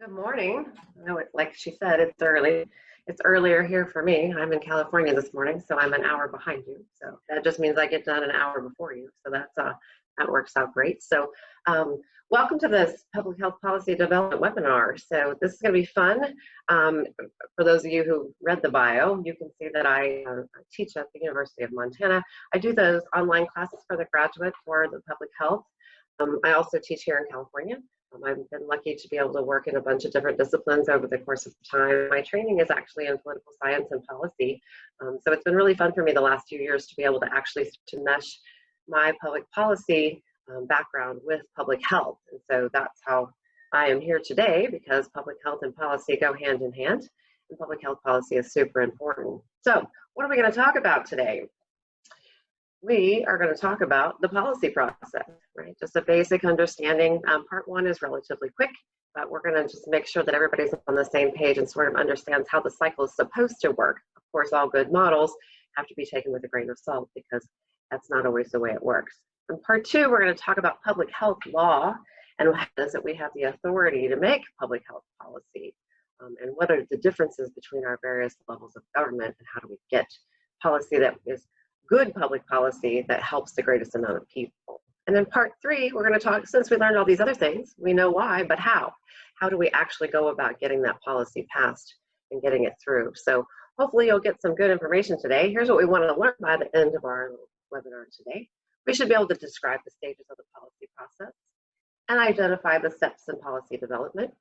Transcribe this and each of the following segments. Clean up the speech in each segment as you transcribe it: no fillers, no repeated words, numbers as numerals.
Good morning. I know like she said, it's early. It's earlier here for me. I'm in California this morning, so I'm an hour behind you. So that just means I get done an hour before you. So that works out great. So welcome to this Public Health Policy Development webinar. So this is going to be fun. Um, for those of you who read the bio, you can see that I teach at the University of Montana. I do those online classes for the graduate for the public health. I also teach here in California. I've been lucky to be able to work in a bunch of different disciplines over the course of time. My training is actually in political science and policy. So it's been really fun for me the last few years to be able to actually to mesh my public policy background with public health. And so that's how I am here today, because public health and policy go hand in hand, and public health policy is super important. So what are we going to talk about today? We are going to talk about the policy process, right? Just a basic understanding. Part one is relatively quick, but we're going to just make sure that everybody's on the same page and sort of understands how the cycle is supposed to work. Of course, all good models have to be taken with a grain of salt, because that's not always the way it works. In part two, we're going to talk about public health law and what is it we have the authority to make public health policy, and what are the differences between our various levels of government, and how do we get policy that is good public policy that helps the greatest amount of people. And then part three, we're going to talk, since we learned all these other things, we know why, but how? How do we actually go about getting that policy passed and getting it through? So hopefully you'll get some good information today. Here's what we want to learn by the end of our webinar today. We should be able to describe the stages of the policy process and identify the steps in policy development.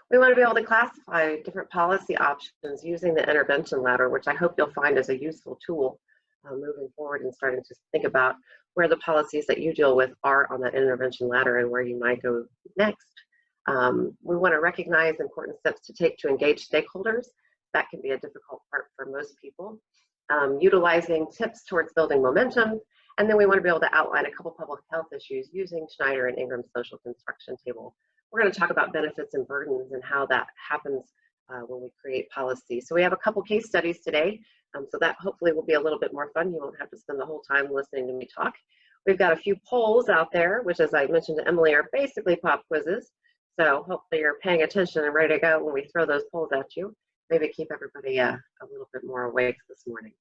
We want to be able to classify different policy options using the intervention ladder, which I hope you'll find is a useful tool moving forward and starting to think about where the policies that you deal with are on that intervention ladder and where you might go next. We want to recognize important steps to take to engage stakeholders. That can be a difficult part for most people. Utilizing tips towards building momentum. And then we want to be able to outline a couple public health issues using Schneider and Ingram's social construction table. We're going to talk about benefits and burdens and how that happens when we create policy. So we have a couple case studies today. So that hopefully will be a little bit more fun. You won't have to spend the whole time listening to me talk. We've got a few polls out there, which, as I mentioned to Emily, are basically pop quizzes. So hopefully you're paying attention and ready to go when we throw those polls at you. Maybe keep everybody a little bit more awake this morning.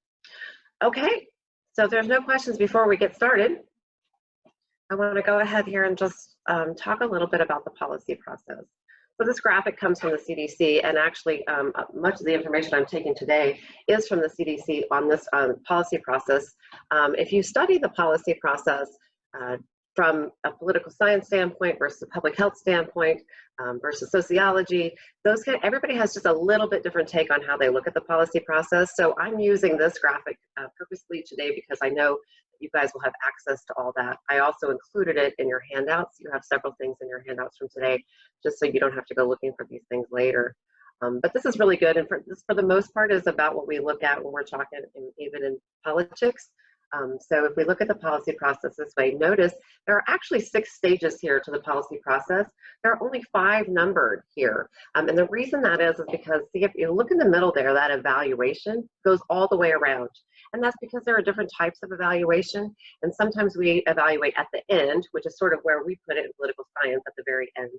Okay, so if there's no questions before we get started, I want to go ahead here and just talk a little bit about the policy process. So this graphic comes from the CDC, and actually much of the information I'm taking today is from the CDC on this policy process. If you study the policy process from a political science standpoint versus a public health standpoint versus sociology, everybody has just a little bit different take on how they look at the policy process. So I'm using this graphic purposely today because I know you guys will have access to all that. I also included it in your handouts. You have several things in your handouts from today, just so you don't have to go looking for these things later. But this is really good, and for the most part is about what we look at when we're talking even in politics. So if we look at the policy process this way, notice there are actually 6 stages here to the policy process. There are only 5 numbered here. And the reason that is because, see, if you look in the middle there, that evaluation goes all the way around. And that's because there are different types of evaluation. And sometimes we evaluate at the end, which is sort of where we put it in political science, at the very end.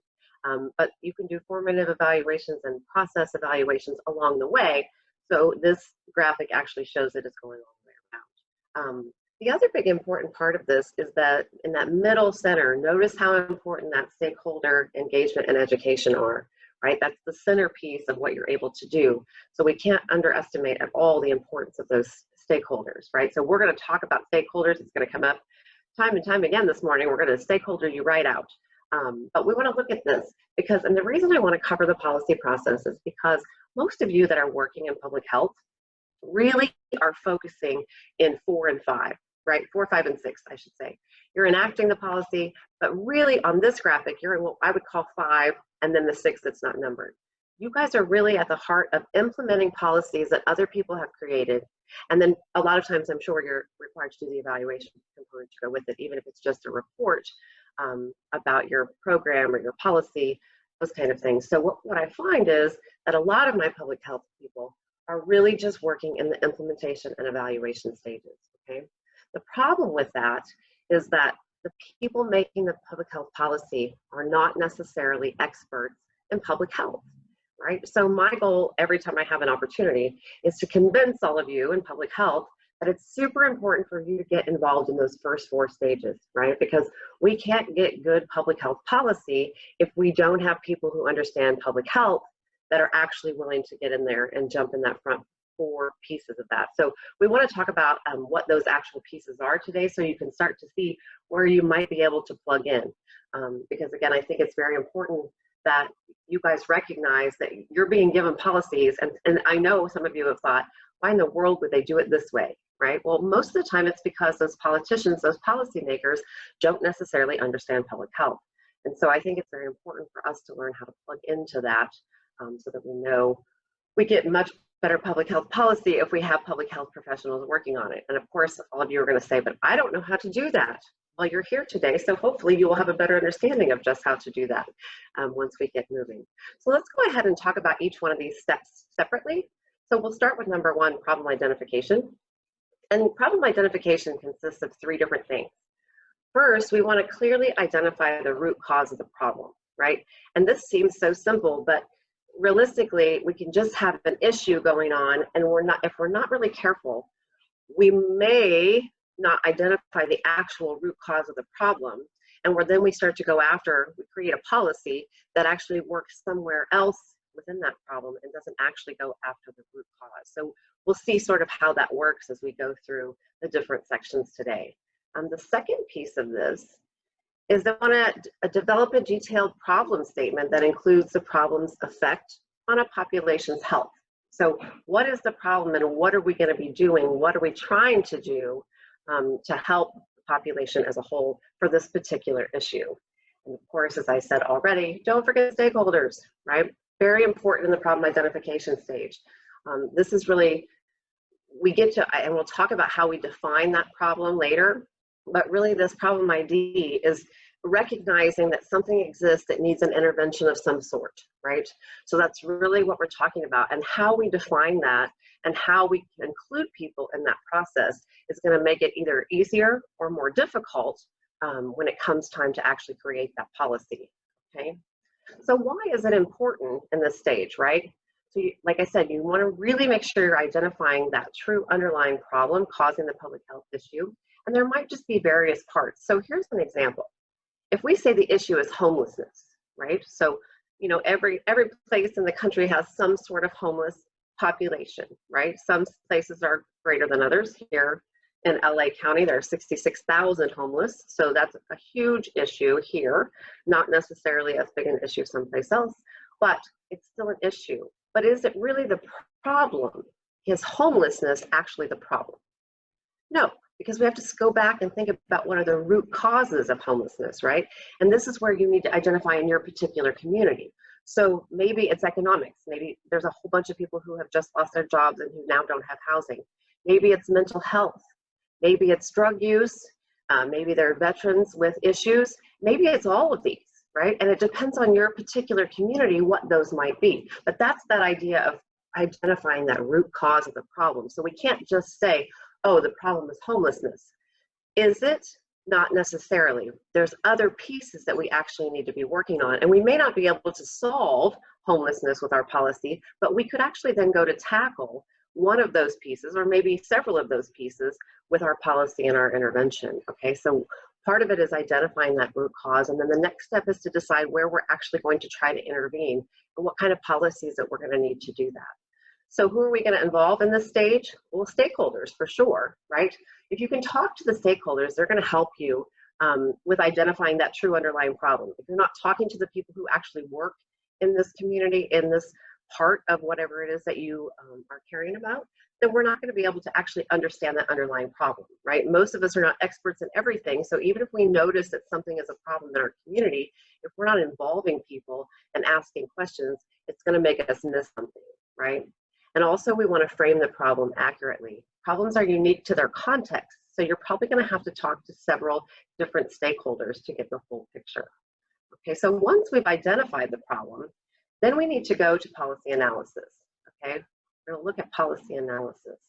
But you can do formative evaluations and process evaluations along the way. So this graphic actually shows it is going all the way around. The other big important part of this is that in that middle center, notice how important that stakeholder engagement and education are, right? That's the centerpiece of what you're able to do. So we can't underestimate at all the importance of those stakeholders, right? So we're going to talk about stakeholders. It's going to come up time and time again this morning. We're going to stakeholder you right out. But we want to look at this because, and the reason I want to cover the policy process is because most of you that are working in public health really are focusing in 4 and 5, right? 4, 5, and 6, I should say. You're enacting the policy, but really on this graphic, you're in what I would call 5, and then the 6 that's not numbered. You guys are really at the heart of implementing policies that other people have created. And then a lot of times I'm sure you're required to do the evaluation component to go with it, even if it's just a report about your program or your policy, those kind of things. So what I find is that a lot of my public health people are really just working in the implementation and evaluation stages, okay? The problem with that is that the people making the public health policy are not necessarily experts in public health, right? So my goal every time I have an opportunity is to convince all of you in public health that it's super important for you to get involved in those first 4 stages, right? Because we can't get good public health policy if we don't have people who understand public health that are actually willing to get in there and jump in that front 4 pieces of that. So we want to talk about what those actual pieces are today, so you can start to see where you might be able to plug in. Because again, I think it's very important that you guys recognize that you're being given policies, and I know some of you have thought, why in the world would they do it this way, right? Well, most of the time it's because those politicians, those policymakers don't necessarily understand public health. And so I think it's very important for us to learn how to plug into that, so that we know we get much better public health policy if we have public health professionals working on it. And of course, all of you are going to say, but I don't know how to do that. Well, you're here today, so hopefully you will have a better understanding of just how to do that once we get moving. So let's go ahead and talk about each one of these steps separately. So we'll start with number 1, problem identification. And problem identification consists of 3 different things. First, we want to clearly identify the root cause of the problem, right? And this seems so simple, but realistically, we can just have an issue going on, and if we're not really careful, we may not identify the actual root cause of the problem, and then we start to go after, we create a policy that actually works somewhere else within that problem and doesn't actually go after the root cause. So we'll see sort of how that works as we go through the different sections today. The second piece of this is they want to develop a detailed problem statement that includes the problem's effect on a population's health. So what is the problem, and what are we going to be doing? What are we trying to do to help the population as a whole for this particular issue? And of course, as I said already, don't forget stakeholders, right? Very important in the problem identification stage. This is really, we get to, and we'll talk about how we define that problem later, but really this problem ID is recognizing that something exists that needs an intervention of some sort, right? So that's really what we're talking about, and how we define that and how we can include people in that process is going to make it either easier or more difficult when it comes time to actually create that policy, okay? So why is it important in this stage, right? So like I said, you want to really make sure you're identifying that true underlying problem causing the public health issue, and there might just be various parts. So here's an example. If we say the issue is homelessness, right? So, you know, every place in the country has some sort of homeless population, right? Some places are greater than others. Here in LA County, there are 66,000 homeless. So that's a huge issue here, not necessarily as big an issue someplace else, but it's still an issue. But is it really the problem? Is homelessness actually the problem? No, because we have to go back and think about what are the root causes of homelessness, right? And this is where you need to identify in your particular community. So maybe it's economics. Maybe there's a whole bunch of people who have just lost their jobs and who now don't have housing. Maybe it's mental health. Maybe it's drug use. Maybe they're veterans with issues. Maybe it's all of these, right? And it depends on your particular community what those might be. But that's that idea of identifying that root cause of the problem. So we can't just say, oh, the problem is homelessness. Is it? Not necessarily. There's other pieces that we actually need to be working on. And we may not be able to solve homelessness with our policy, but we could actually then go to tackle one of those pieces, or maybe several of those pieces, with our policy and our intervention. Okay, so part of it is identifying that root cause, and then the next step is to decide where we're actually going to try to intervene and what kind of policies that we're going to need to do that. So who are we going to involve in this stage? Well, stakeholders for sure, right? If you can talk to the stakeholders, they're going to help you with identifying that true underlying problem. If you're not talking to the people who actually work in this community, in this part of whatever it is that you are caring about, then we're not going to be able to actually understand that underlying problem, right? Most of us are not experts in everything, so even if we notice that something is a problem in our community, if we're not involving people and asking questions, it's going to make us miss something, right? And also we want to frame the problem accurately. Problems are unique to their context, so you're probably going to have to talk to several different stakeholders to get the full picture. Okay, so once we've identified the problem, then we need to go to policy analysis, okay? We're going to look at policy analysis.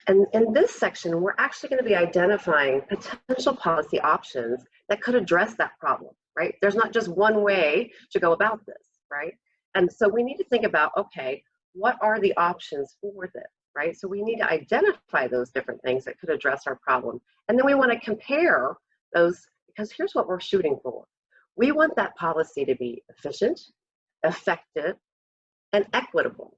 And in this section, we're actually going to be identifying potential policy options that could address that problem, right? There's not just one way to go about this, right? And so we need to think about, okay, what are the options for this, right? So we need to identify those different things that could address our problem. And then we want to compare those, because here's what we're shooting for. We want that policy to be efficient, effective, and equitable,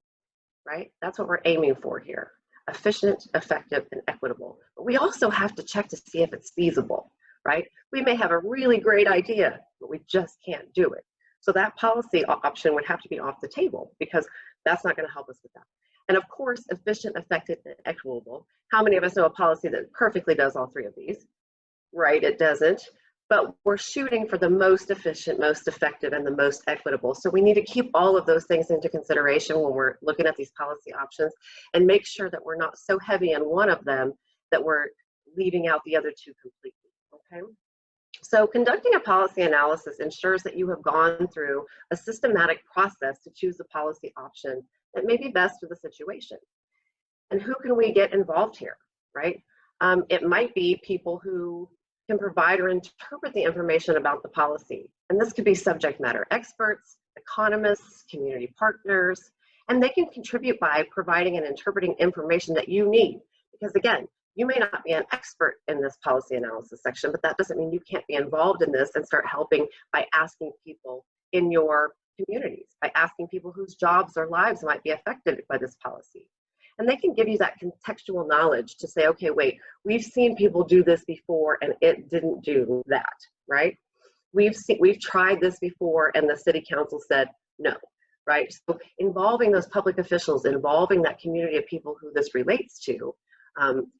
right? That's what we're aiming for here. Efficient, effective, and equitable. But we also have to check to see if it's feasible, right? We may have a really great idea, but we just can't do it. So that policy option would have to be off the table because that's not going to help us with that. And of course, efficient, effective, and equitable. How many of us know a policy that perfectly does all three of these? Right, it doesn't. But we're shooting for the most efficient, most effective, and the most equitable. So we need to keep all of those things into consideration when we're looking at these policy options and make sure that we're not so heavy in one of them that we're leaving out the other two completely, okay? So conducting a policy analysis ensures that you have gone through a systematic process to choose a policy option that may be best for the situation. And who can we get involved here, right? It might be people who can provide or interpret the information about the policy. And this could be subject matter experts, economists, community partners, and they can contribute by providing and interpreting information that you need. Because again, you may not be an expert in this policy analysis section, but that doesn't mean you can't be involved in this and start helping by asking people in your communities, by asking people whose jobs or lives might be affected by this policy. And they can give you that contextual knowledge to say, okay, wait, we've seen people do this before and it didn't do that, right? We've tried this before and the city council said no, right? So involving those public officials, involving that community of people who this relates to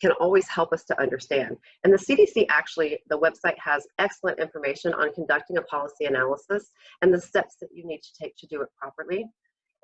can always help us to understand. And the CDC actually, the website has excellent information on conducting a policy analysis and the steps that you need to take to do it properly.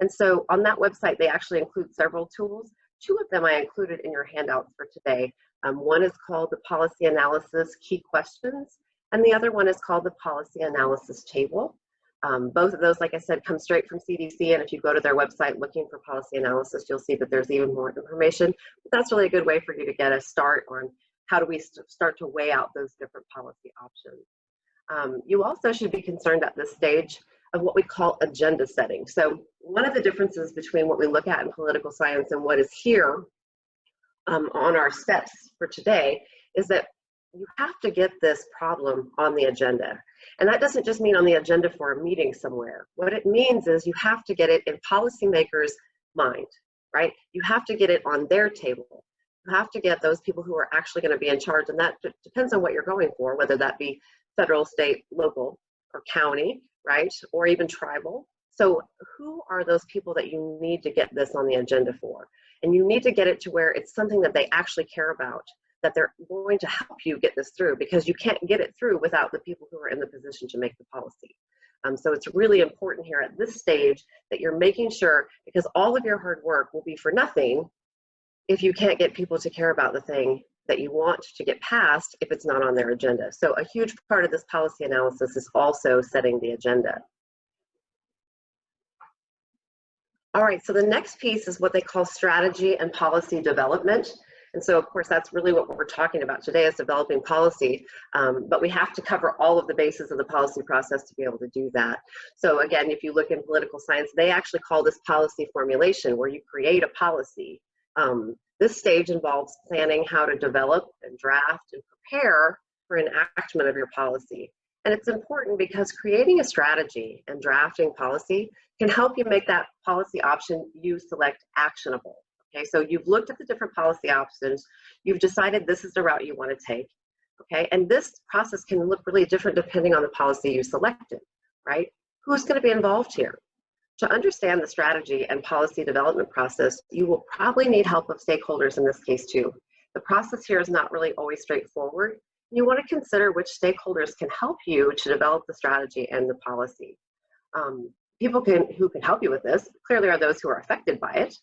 And so on that website, they actually include several tools. Two of them I included in your handouts for today. One is called the Policy Analysis Key Questions, and the other one is called the Policy Analysis Table. Both of those, like I said, come straight from CDC, and if you go to their website looking for policy analysis, you'll see that there's even more information. But that's really a good way for you to get a start on how do we start to weigh out those different policy options. You also should be concerned at this stage of what we call agenda setting. So one of the differences between what we look at in political science and what is here on our steps for today is that you have to get this problem on the agenda. And that doesn't just mean on the agenda for a meeting somewhere. What it means is you have to get it in policymakers' mind, right? You have to get it on their table. You have to get those people who are actually going to be in charge, and that depends on what you're going for, whether that be federal, state, local, or county, right? Or even tribal. So who are those people that you need to get this on the agenda for? And you need to get it to where it's something that they actually care about, that they're going to help you get this through, because you can't get it through without the people who are in the position to make the policy. So it's really important here at this stage that you're making sure, because all of your hard work will be for nothing if you can't get people to care about the thing that you want to get passed if it's not on their agenda. So a huge part of this policy analysis is also setting the agenda. All right, so the next piece is what they call strategy and policy development. And so, of course, that's really what we're talking about today is developing policy, but we have to cover all of the bases of the policy process to be able to do that. So again, if you look in political science, they actually call this policy formulation, where you create a policy. This stage involves planning how to develop and draft and prepare for enactment of your policy. And it's important because creating a strategy and drafting policy can help you make that policy option you select actionable. Okay, so you've looked at the different policy options, you've decided this is the route you want to take, okay? And this process can look really different depending on the policy you selected, right? Who's going to be involved here? To understand the strategy and policy development process, you will probably need help of stakeholders in this case too. The process here is not really always straightforward. You want to consider which stakeholders can help you to develop the strategy and the policy. People who can help you with this clearly are those who are affected by it,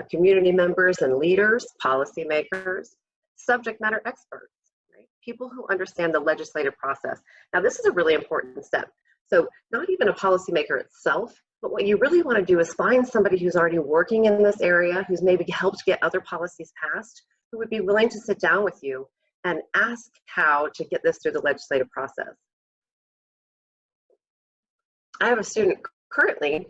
community members and leaders, policymakers, subject matter experts, right? People who understand the legislative process. Now, this is a really important step. So not even a policymaker itself, but what you really want to do is find somebody who's already working in this area, who's maybe helped get other policies passed, who would be willing to sit down with you and ask how to get this through the legislative process. I have a student currently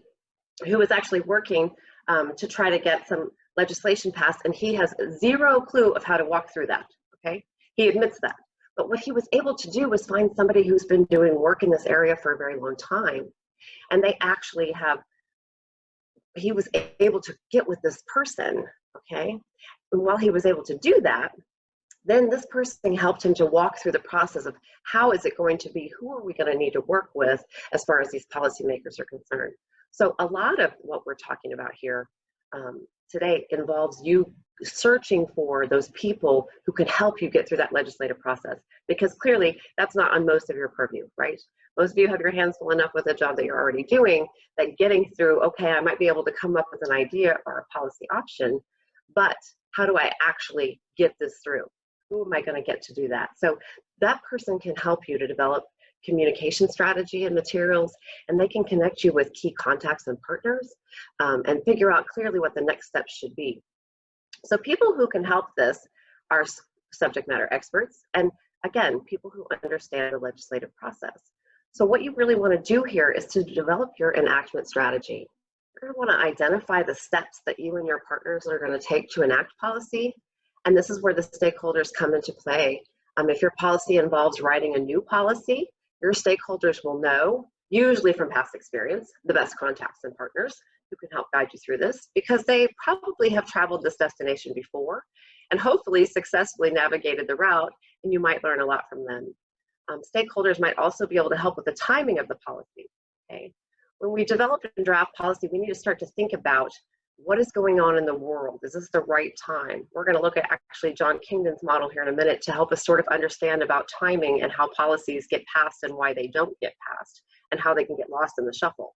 who is actually working to try to get some legislation passed, and he has zero clue of how to walk through that, okay? He admits that. But what he was able to do was find somebody who's been doing work in this area for a very long time, and they actually have, he was able to get with this person, okay? And while he was able to do that, then this person helped him to walk through the process of how is it going to be, who are we going to need to work with as far as these policymakers are concerned. So a lot of what we're talking about here today involves you searching for those people who can help you get through that legislative process, because clearly that's not on most of your purview, right? Most of you have your hands full enough with a job that you're already doing that getting through, okay, I might be able to come up with an idea or a policy option, but how do I actually get this through? Who am I going to get to do that? So that person can help you to develop communication strategy and materials, and they can connect you with key contacts and partners and figure out clearly what the next steps should be. So people who can help this are subject matter experts, and again, people who understand the legislative process. So what you really want to do here is to develop your enactment strategy. You're going to want to identify the steps that you and your partners are going to take to enact policy. And this is where the stakeholders come into play. If your policy involves writing a new policy, your stakeholders will know, usually from past experience, the best contacts and partners who can help guide you through this, because they probably have traveled this destination before and hopefully successfully navigated the route, and you might learn a lot from them. Stakeholders might also be able to help with the timing of the policy. Okay? When we develop and draft policy, we need to start to think about what is going on in the world. Is this the right time? We're going to look at actually John Kingdon's model here in a minute to help us sort of understand about timing and how policies get passed and why they don't get passed and how they can get lost in the shuffle.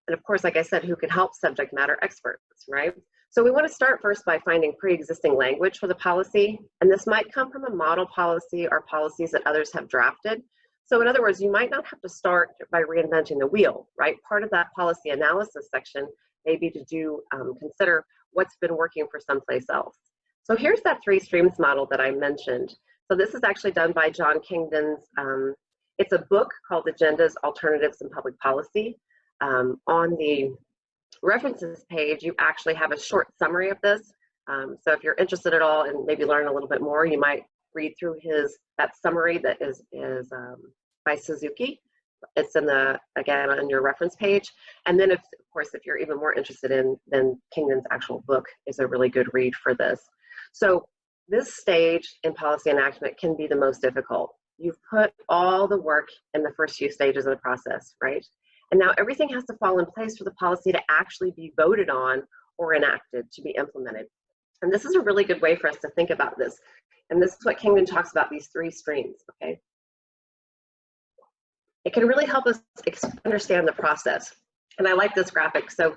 And of course, like I said, who can help? Subject matter experts, right? So we want to start first by finding pre-existing language for the policy, and this might come from a model policy or policies that others have drafted. So in other words, you might not have to start by reinventing the wheel, right? Part of that policy analysis section may be to consider what's been working for someplace else. So here's that three streams model that I mentioned. So this is actually done by John Kingdon's, it's a book called Agendas, Alternatives, and Public Policy. On the references page, you actually have a short summary of this. So if you're interested at all and maybe learn a little bit more, you might read through that summary that is by Suzuki. It's in again, on your reference page. And then of course, if you're even more interested then Kingdon's actual book is a really good read for this. So this stage in policy enactment can be the most difficult. You've put all the work in the first few stages of the process, right? And now everything has to fall in place for the policy to actually be voted on or enacted to be implemented. And this is a really good way for us to think about this. And this is what Kingdon talks about, these three streams, okay? It can really help us understand the process. And I like this graphic. So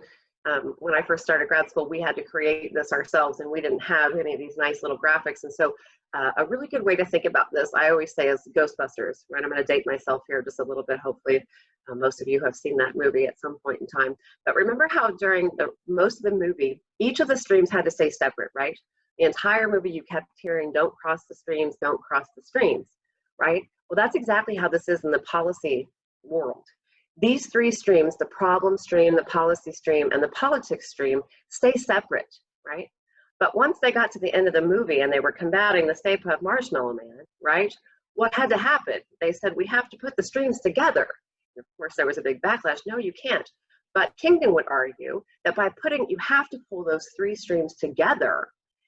when I first started grad school, we had to create this ourselves, and we didn't have any of these nice little graphics. And so a really good way to think about this, I always say, is Ghostbusters, right? I'm going to date myself here just a little bit. Hopefully most of you have seen that movie at some point in time. But remember how during most of the movie, each of the streams had to stay separate, right? The entire movie you kept hearing, don't cross the streams, don't cross the streams, right? Well, that's exactly how this is in the policy world. These three streams, the problem stream, the policy stream, and the politics stream, stay separate, right? But once they got to the end of the movie and they were combating the Stay Puft Marshmallow Man, right? What had to happen? They said, we have to put the streams together. And of course, there was a big backlash. No, you can't. But Kingdon would argue that by you have to pull those three streams together.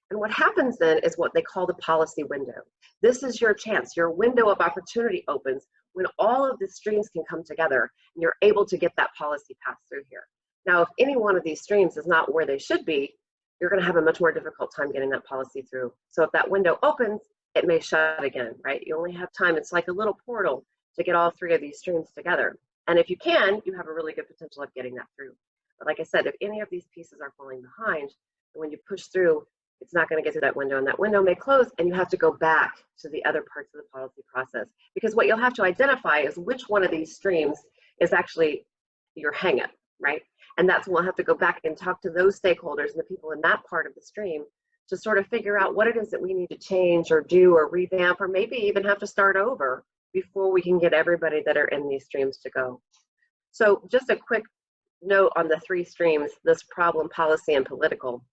And what happens then is what they call the policy window. This is your chance. Your window of opportunity opens when all of the streams can come together and you're able to get that policy passed through here. Now, if any one of these streams is not where they should be, you're going to have a much more difficult time getting that policy through. So if that window opens, it may shut again, right? You only have time. It's like a little portal to get all three of these streams together. And if you can, you have a really good potential of getting that through. But like I said, if any of these pieces are falling behind, when you push through, it's not going to get through that window, and that window may close, and you have to go back to the other parts of the policy process. Because what you'll have to identify is which one of these streams is actually your hang-up, right? And that's when we'll have to go back and talk to those stakeholders and the people in that part of the stream to sort of figure out what it is that we need to change or do or revamp, or maybe even have to start over before we can get everybody that are in these streams to go. So just a quick note on the three streams, this problem, policy, and political.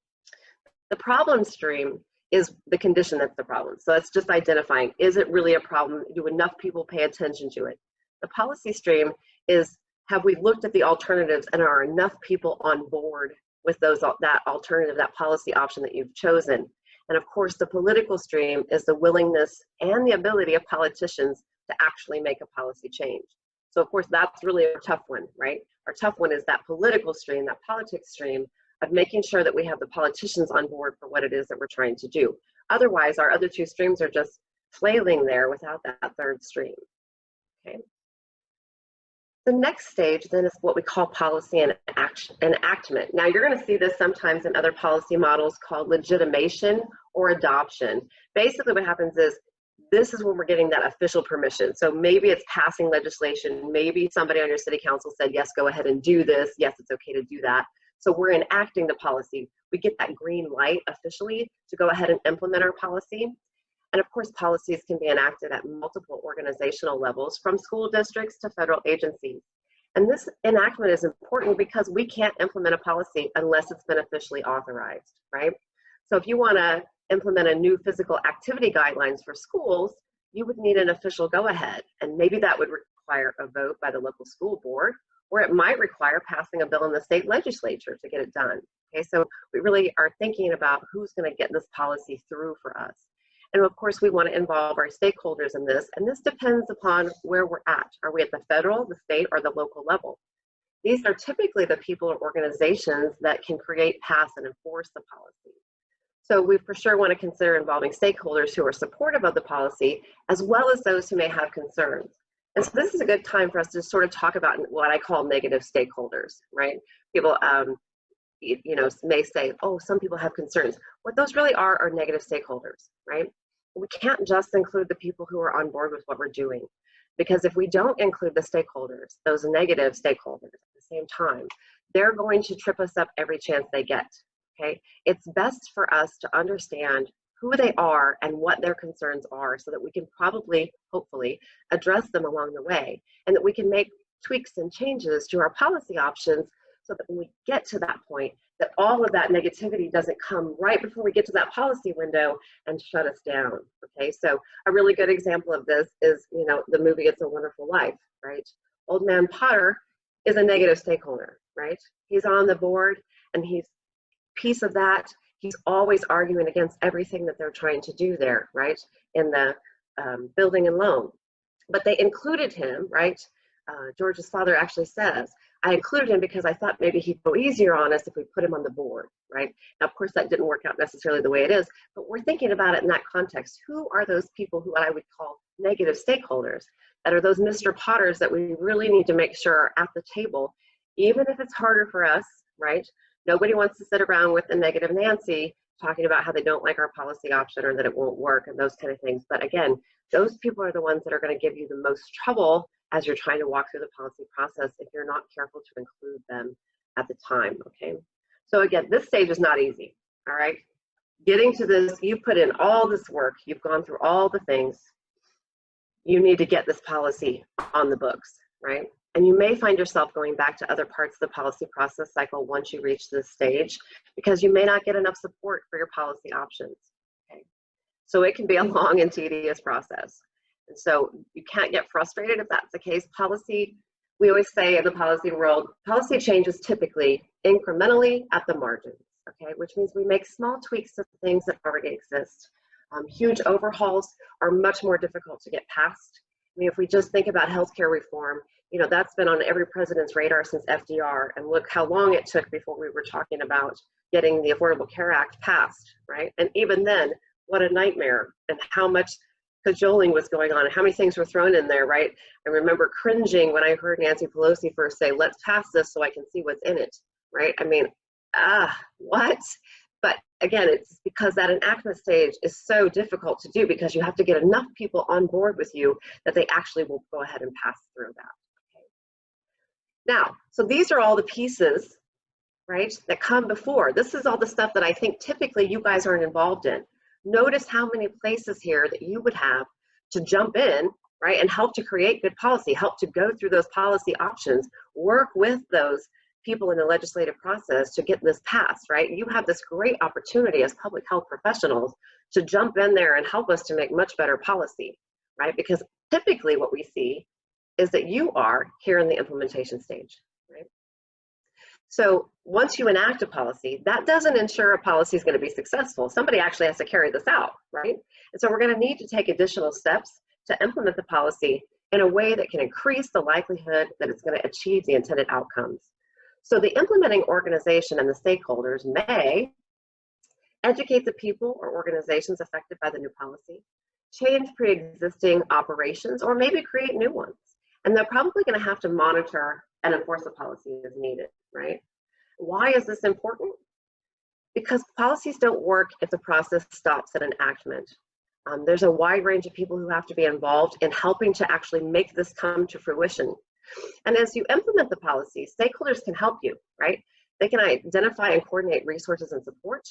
The problem stream is the condition that's the problem. So it's just identifying, is it really a problem? Do enough people pay attention to it? The policy stream is, have we looked at the alternatives and are enough people on board with that alternative, that policy option that you've chosen? And of course, the political stream is the willingness and the ability of politicians to actually make a policy change. So of course, that's really a tough one, right? Our tough one is that political stream, that politics stream of making sure that we have the politicians on board for what it is that we're trying to do. Otherwise, our other two streams are just flailing there without that third stream, okay? The next stage then is what we call policy and enactment. Now you're going to see this sometimes in other policy models called legitimation or adoption. Basically what happens is, this is when we're getting that official permission. So maybe it's passing legislation, maybe somebody on your city council said, yes, go ahead and do this, yes, it's okay to do that. So we're enacting the policy. We get that green light officially to go ahead and implement our policy. And of course, policies can be enacted at multiple organizational levels, from school districts to federal agencies. And this enactment is important because we can't implement a policy unless it's been officially authorized, right? So if you want to implement a new physical activity guidelines for schools, you would need an official go-ahead. And maybe that would require a vote by the local school board, or it might require passing a bill in the state legislature to get it done. Okay, so we really are thinking about who's going to get this policy through for us. And of course, we want to involve our stakeholders in this, and this depends upon where we're at. Are we at the federal, the state, or the local level? These are typically the people or organizations that can create, pass, and enforce the policy. So we for sure want to consider involving stakeholders who are supportive of the policy, as well as those who may have concerns. And so this is a good time for us to sort of talk about what I call negative stakeholders, right? People, may say, oh, some people have concerns. What those really are negative stakeholders, right? We can't just include the people who are on board with what we're doing, because if we don't include the stakeholders, those negative stakeholders at the same time, they're going to trip us up every chance they get, okay? It's best for us to understand who they are and what their concerns are so that we can probably, hopefully, address them along the way, and that we can make tweaks and changes to our policy options so that when we get to that point, that all of that negativity doesn't come right before we get to that policy window and shut us down, okay? So a really good example of this is, the movie It's a Wonderful Life, right? Old Man Potter is a negative stakeholder, right? He's on the board and he's piece of that. He's always arguing against everything that they're trying to do there, right? In the building and loan. But they included him, right? George's father actually says, I included him because I thought maybe he'd go easier on us if we put him on the board, right? Now, of course, that didn't work out necessarily the way it is, but we're thinking about it in that context. Who are those people who I would call negative stakeholders, that are those Mr. Potters that we really need to make sure are at the table, even if it's harder for us, right? Nobody wants to sit around with a negative Nancy talking about how they don't like our policy option or that it won't work and those kind of things. But again, those people are the ones that are going to give you the most trouble as you're trying to walk through the policy process if you're not careful to include them at the time, okay? So again, this stage is not easy, all right? Getting to this, you put in all this work, you've gone through all the things, you need to get this policy on the books, right? And you may find yourself going back to other parts of the policy process cycle once you reach this stage, because you may not get enough support for your policy options, okay? So it can be a long and tedious process. And so you can't get frustrated if that's the case. Policy, we always say in the policy world, policy changes typically incrementally at the margins, okay? Which means we make small tweaks to things that already exist. Huge overhauls are much more difficult to get past. I mean, if we just think about healthcare reform, that's been on every president's radar since FDR, and look how long it took before we were talking about getting the Affordable Care Act passed, right? And even then, what a nightmare, and how much cajoling was going on and how many things were thrown in there, right? I remember cringing when I heard Nancy Pelosi first say, let's pass this so I can see what's in it, right? I mean, what? But again, it's because that enactment stage is so difficult to do because you have to get enough people on board with you that they actually will go ahead and pass through that. Okay. Now, so these are all the pieces, right, that come before. This is all the stuff that I think typically you guys aren't involved in. Notice how many places here that you would have to jump in right? And help to create good policy, help to go through those policy options, work with those people in the legislative process to get this passed, right? You have this great opportunity as public health professionals to jump in there and help us to make much better policy, right? Because typically what we see is that you are here in the implementation stage, right? So once you enact a policy, that doesn't ensure a policy is going to be successful. Somebody actually has to carry this out, right? And so we're going to need to take additional steps to implement the policy in a way that can increase the likelihood that it's going to achieve the intended outcomes. So the implementing organization and the stakeholders may educate the people or organizations affected by the new policy, change pre-existing operations, or maybe create new ones. And they're probably going to have to monitor and enforce the policy as needed, right? Why is this important? Because policies don't work if the process stops at enactment. There's a wide range of people who have to be involved in helping to actually make this come to fruition. And as you implement the policy, stakeholders can help you, right? They can identify and coordinate resources and support.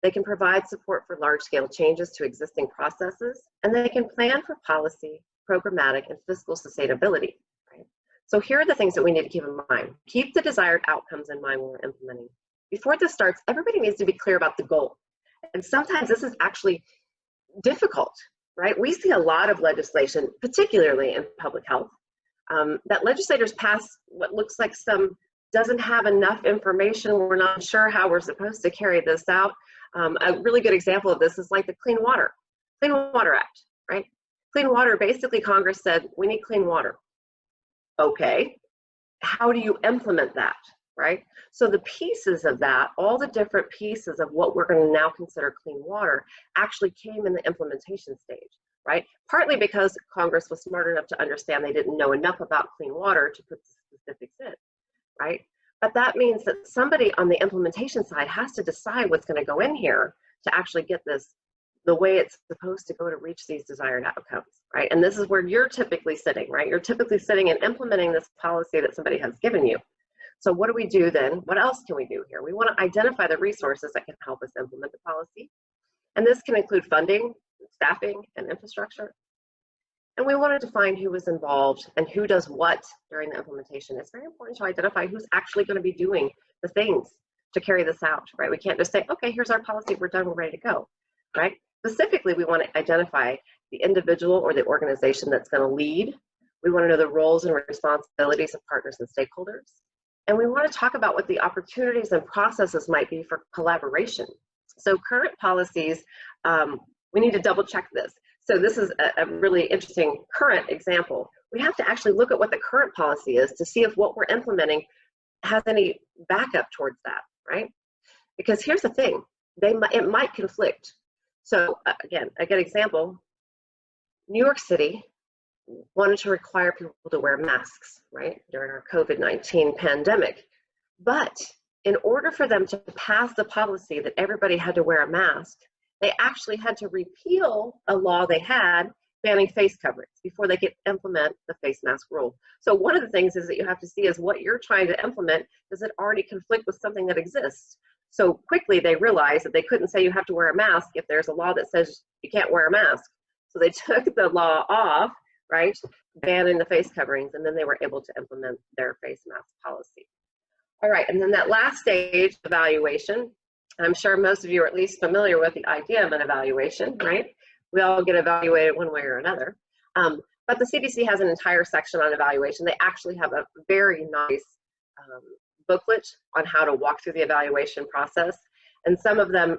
They can provide support for large-scale changes to existing processes, and they can plan for policy, programmatic, and fiscal sustainability, right? So here are the things that we need to keep in mind. Keep the desired outcomes in mind when we're implementing. Before this starts, everybody needs to be clear about the goal. And sometimes this is actually difficult, right? We see a lot of legislation, particularly in public health, that legislators pass what looks like some doesn't have enough information. We're not sure how we're supposed to carry this out. A really good example of this is like the Clean Water Act, right? Clean water, basically Congress said, we need clean water. Okay, how do you implement that, right? So the pieces of that, all the different pieces of what we're going to now consider clean water actually came in the implementation stage, right? Partly because Congress was smart enough to understand they didn't know enough about clean water to put the specifics in, right? But that means that somebody on the implementation side has to decide what's going to go in here to actually get this the way it's supposed to go to reach these desired outcomes, right? And this is where you're typically sitting, right? You're typically sitting and implementing this policy that somebody has given you. So what do we do then? What else can we do here? We want to identify the resources that can help us implement the policy. And this can include funding, staffing, and infrastructure. And we want to define who is involved and who does what during the implementation. It's very important to identify who's actually going to be doing the things to carry this out, right? We can't just say, okay, here's our policy, we're done, we're ready to go, right? Specifically, we want to identify the individual or the organization that's going to lead. We want to know the roles and responsibilities of partners and stakeholders. And we want to talk about what the opportunities and processes might be for collaboration. So current policies, we need to double check this. So this is a really interesting current example. We have to actually look at what the current policy is to see if what we're implementing has any backup towards that, right? Because here's the thing, it might conflict. So again, a good example, New York City wanted to require people to wear masks, right, during our COVID-19 pandemic. But in order for them to pass the policy that everybody had to wear a mask, they actually had to repeal a law they had banning face coverings before they could implement the face mask rule. So one of the things is that you have to see is what you're trying to implement, does it already conflict with something that exists? So quickly they realized that they couldn't say you have to wear a mask if there's a law that says you can't wear a mask. So they took the law off, right, banning the face coverings, and then they were able to implement their face mask policy. All right, and then that last stage, evaluation. I'm sure most of you are at least familiar with the idea of an evaluation, right? We all get evaluated one way or another. But the CDC has an entire section on evaluation. They actually have a very nice booklet on how to walk through the evaluation process. And some of them,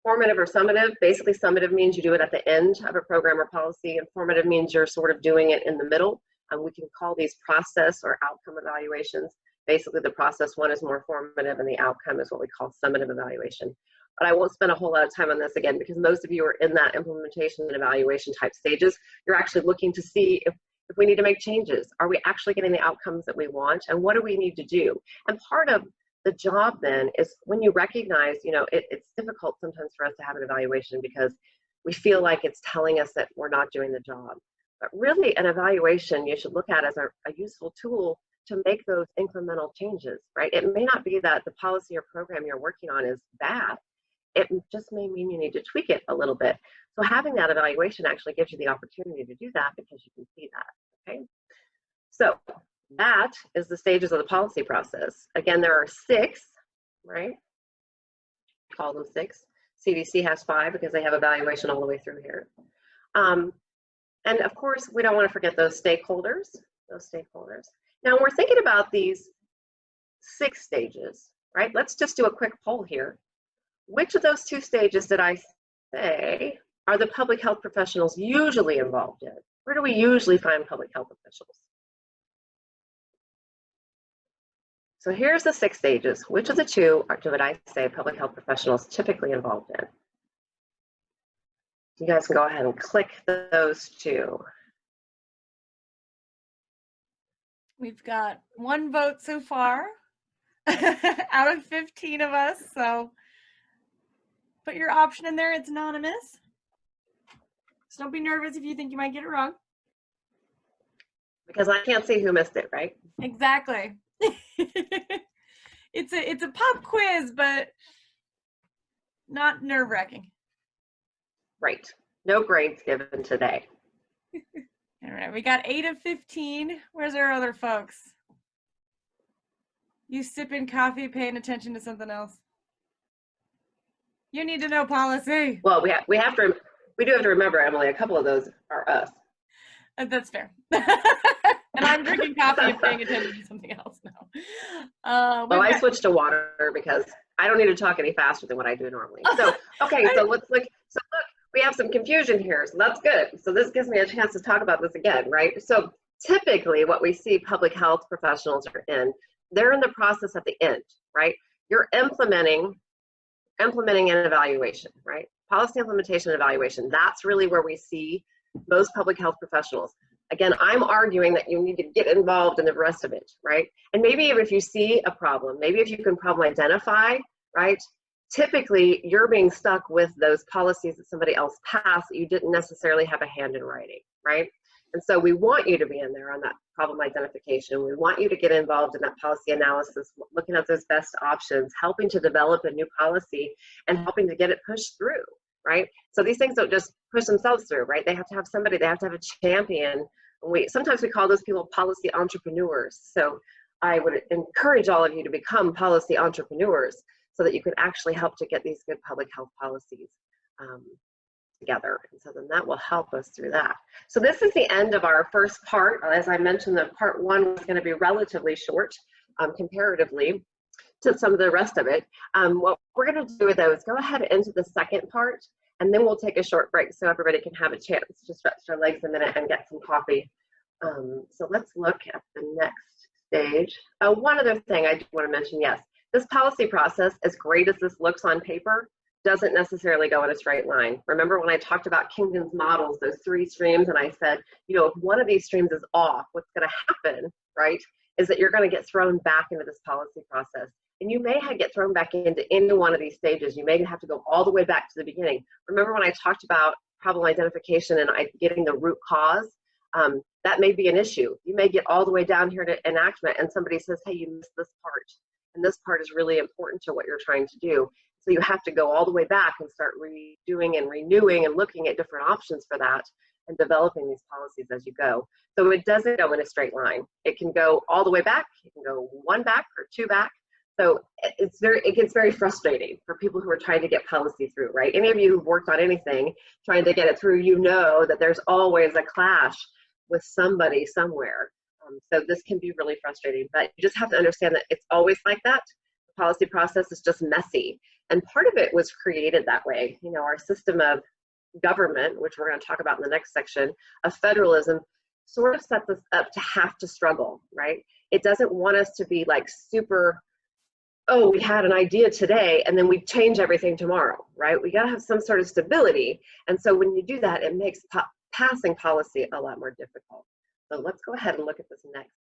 formative or summative, basically summative means you do it at the end of a program or policy, and formative means you're sort of doing it in the middle. We can call these process or outcome evaluations. Basically the process one is more formative and the outcome is what we call summative evaluation. But I won't spend a whole lot of time on this again because most of you are in that implementation and evaluation type stages. You're actually looking to see if we need to make changes. Are we actually getting the outcomes that we want? And what do we need to do? And part of the job then is when you recognize, you know, it's difficult sometimes for us to have an evaluation because we feel like it's telling us that we're not doing the job. But really an evaluation you should look at as a useful tool to make those incremental changes, right? It may not be that the policy or program you're working on is bad. it just may mean you need to tweak it a little bit. So having that evaluation actually gives you the opportunity to do that because you can see that, okay? So that is the stages of the policy process. Again, there are 6, right? Call them 6. CDC has 5 because they have evaluation all the way through here. And of course, we don't want to forget those stakeholders. Now, when we're thinking about these 6 stages, right? Let's just do a quick poll here. Which of those 2 stages did I say are the public health professionals usually involved in? Where do we usually find public health officials? So here's the 6 stages. Which of the 2 did I say public health professionals typically involved in? You guys can go ahead and click those 2. We've got 1 vote so far out of 15 of us. So put your option in there. It's anonymous. So don't be nervous if you think you might get it wrong. Because I can't see who missed it, right? Exactly. It's a pop quiz, but not nerve-wracking. Right. No grades given today. All right, we got 8 of 15. Where's our other folks? You sipping coffee, paying attention to something else. You need to know policy. Well, we do have to remember, Emily, a couple of those are us. That's fair. And I'm drinking coffee and paying attention to something else now. Well, I switched to water because I don't need to talk any faster than what I do normally. So, okay, so let's look. So look, we have some confusion here, so that's good. So this gives me a chance to talk about this again, right? So typically what we see public health professionals are in, they're in the process at the end, right? You're implementing an evaluation, right? Policy implementation and evaluation, that's really where we see most public health professionals. Again, I'm arguing that you need to get involved in the rest of it, right? And maybe if you see a problem, maybe if you can problem identify, right? Typically, you're being stuck with those policies that somebody else passed that you didn't necessarily have a hand in writing, right? And so we want you to be in there on that problem identification. We want you to get involved in that policy analysis, looking at those best options, helping to develop a new policy and helping to get it pushed through, right? So these things don't just push themselves through, right? They have to have somebody, they have to have a champion. Sometimes we call those people policy entrepreneurs. So I would encourage all of you to become policy entrepreneurs so that you can actually help to get these good public health policies together. And so then that will help us through that. So this is the end of our first part. As I mentioned, the part 1 was going to be relatively short comparatively to some of the rest of it. What we're going to do though is go ahead into the second part, and then we'll take a short break so everybody can have a chance to stretch their legs a minute and get some coffee. So let's look at the next stage. One other thing I do want to mention, yes, this policy process, as great as this looks on paper, doesn't necessarily go in a straight line. Remember when I talked about Kingdom's models, those 3 streams, and I said, you know, if one of these streams is off, what's going to happen, right, is that you're going to get thrown back into this policy process. And you may get thrown back into any one of these stages. You may have to go all the way back to the beginning. Remember when I talked about problem identification and getting the root cause? That may be an issue. You may get all the way down here to enactment and somebody says, hey, you missed this part. And this part is really important to what you're trying to do. So you have to go all the way back and start redoing and renewing and looking at different options for that and developing these policies as you go. So it doesn't go in a straight line. It can go all the way back. It can go 1 back or 2 back. So it gets very frustrating for people who are trying to get policy through, right? Any of you who've worked on anything, trying to get it through, you know that there's always a clash with somebody somewhere. So this can be really frustrating, but you just have to understand that it's always like that. The policy process is just messy. And part of it was created that way. You know, our system of government, which we're going to talk about in the next section, of federalism, sort of sets us up to have to struggle, right? It doesn't want us to be like super, oh, we had an idea today and then we change everything tomorrow, right? We got to have some sort of stability. And so when you do that, it makes passing policy a lot more difficult. So let's go ahead and look at this next